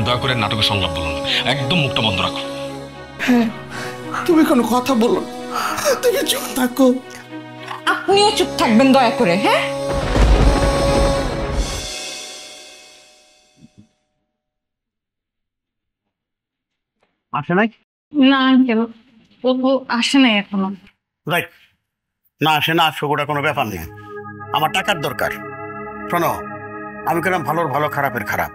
দয়া করে নাটকের সংলাপ বলো না, একদম মুখটা বন্ধ রাখো। হ্যাঁ, তুমি কোনো কথা বলো, তুমি চুপ থাকো। আপনিও চুপ থাকবেন দয়া করে। হ্যাঁ, আসে নাই? না আঙ্কেল, ও আসে নাই এখনো। রাইট, না আসে না আসুক ওটা কোনো ব্যাপার নেই, আমার টাকার দরকার। শোনো, আমি কেন ভালোর ভালো খারাপের খারাপ।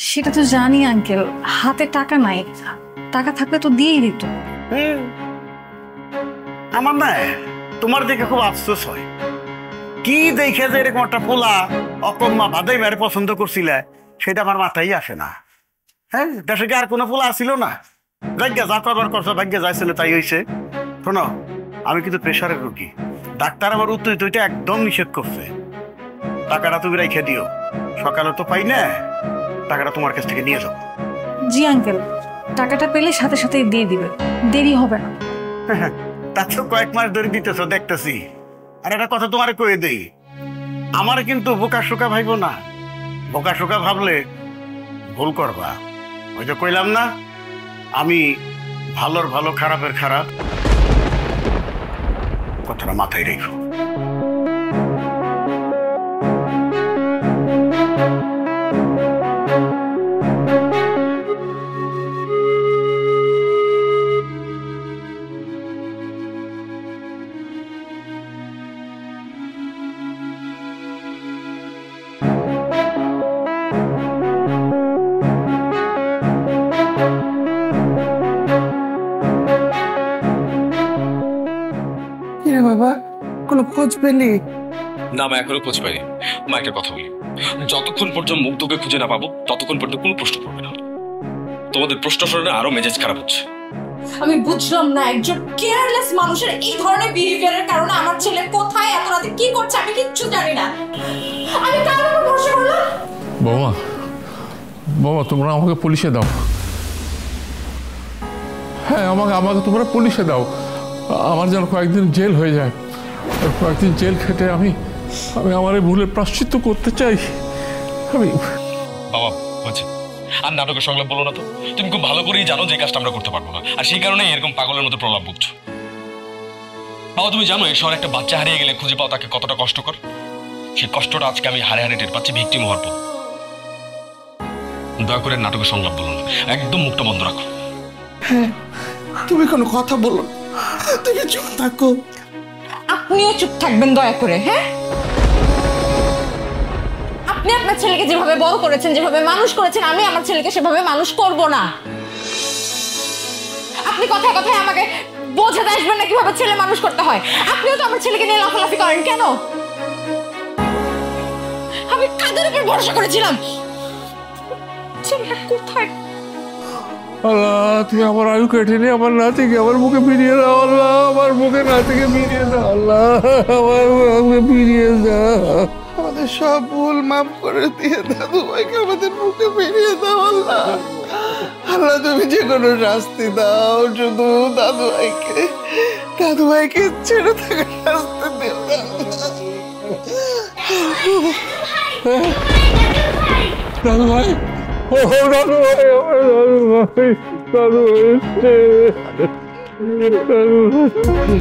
সেটা তো জানি আঙ্কেল, হাতে টাকা নাই, টাকা থাকলে তো দিয়েই দিত। আমার না তোমার দেখে খুব আফসোস হয়, কি দেখে যে এরকম একটা পোলা অকম্মা বাদাই মেরে পছন্দ করছিলে সেটা আমার মাথায় আসে না। হ্যাঁ, দেশে কি আর কোনো পোলা আসিল না? ভাগ্যে যা করবার করছো, ভাগ্যে যাইছিল তাই হয়েছে। শোনো, আমি কিন্তু প্রেশারের রোগী, ডাক্তার আমার উত্তরটা একদম নিষেধ করছে। টাকাটা তুমি রেখে দিও, সকালে তো পাই না, টাকাটা তোমার কাছ থেকে নিয়ে যাও। জি আঙ্কেল, টাকাটা পেলে সাথে সাথে দিয়ে দিবে, দেরি হবে না। তার তো কয়েক মাস ধরে দিতেছ দেখতেছি। আর একটা কথা তোমারে কয়ে দেই, আমার কিন্তু বোকা শোকা ভাইব না, বোকা শোকা ভাবলে ভুল করবা। ওই যে কইলাম না, আমি ভালোর ভালো খারাপের খারাপ, কথাটা মাথায় রেখো। বাবা, কোনো খোঁজ পেলি? না মা, এখনো খোঁজ পাইনি। মা একটা কথা বলি, যতক্ষণ পর্যন্ত মুগ্ধকে খুঁজে না পাবো ততক্ষণ পর্যন্ত কোনো প্রশ্ন করবে না। তোমাদের প্রশ্ন শুনে আরো মেজাজ খারাপ হচ্ছে। আমি বুঝলাম না, একজন কেয়ারলেস মানুষের এই ধরনের বিহেভিয়ারের কারণে আমার ছেলে কোথায় এত রাতে কি করছে আমি কিচ্ছু জানি না। আমি কার উপর ভরসা করলাম? বাবা, বাবা তোমরা আমাকে পুলিশে দাও। হ্যাঁ, আমাকে তোমরা পুলিশে দাও। আমার যেন কয়েকদিন জেল হয়ে যায়, কয়েকদিন জেল খেটে আমি আমার এই ভুলের প্রায়শ্চিত্ত করতে চাই। আমি বাবা হচ্ছে আর নাটকের সংলাপ বলো না তো, তুমি খুব ভালো করেই জানো যে কাজটা আমরা করতে পারবো না, আর সেই কারণে এরকম পাগলের মতো প্রলাপ বুঝছো। বাবা তুমি জানো এই শহরে একটা বাচ্চা হারিয়ে গেলে খুঁজে পাওয়া তাকে কতটা কষ্টকর। সেই কষ্টটা আজকে আমি হারে হারে টের পাচ্ছি ভিকটিম হওয়ার পর। দয়া করে নাটকের সংলাপ বলো না, একদম মুখটা বন্ধ রাখো। হ্যাঁ, তুমি কোনো কথা বলো, তুমি চুপ থাকো। আপনিও চুপ থাকবেন দয়া করে। হ্যাঁ, আপনি আপনার ছেলেকে যেভাবে বড় করেছেন, যেভাবে মানুষ করেছেন, আমি আমার ছেলেকে সেভাবে মানুষ করব না। আপনি কথায় কথায় আমাকে বোঝাতে আসবেন না কিভাবে ছেলে মানুষ করতে হয়। আপনিও তো আমার ছেলেকে নিয়ে লাফালাফি করেন কেন? আমি কাদের উপর ভরসা করেছিলাম? ছেলেটা কোথায়? আল্লাহ, তুই আমার আয়ু কেটে নে, আমার নাতিকে আমার মুখে ফিরিয়ে দাও। আল্লাহ, আমার মুখে নাতিকে ফিরিয়ে দাও। আল্লাহ, আমার মুখে ফিরিয়ে দাও। আমাদের সব ভুল মাফ করে দিয়ে দাদু ভাইকে আমাদের মুখে ফিরিয়ে দাও। আল্লাহ, আল্লাহ তুমি যে কোনো শাস্তি দাও, শুধু দাদু ভাইকে ছেড়ে থাকার শাস্তি দিও। দাদু ভাই, ও দাদু ভাই, আমার দাদু ভাই, দাদু ভাই, দাদু ভাই।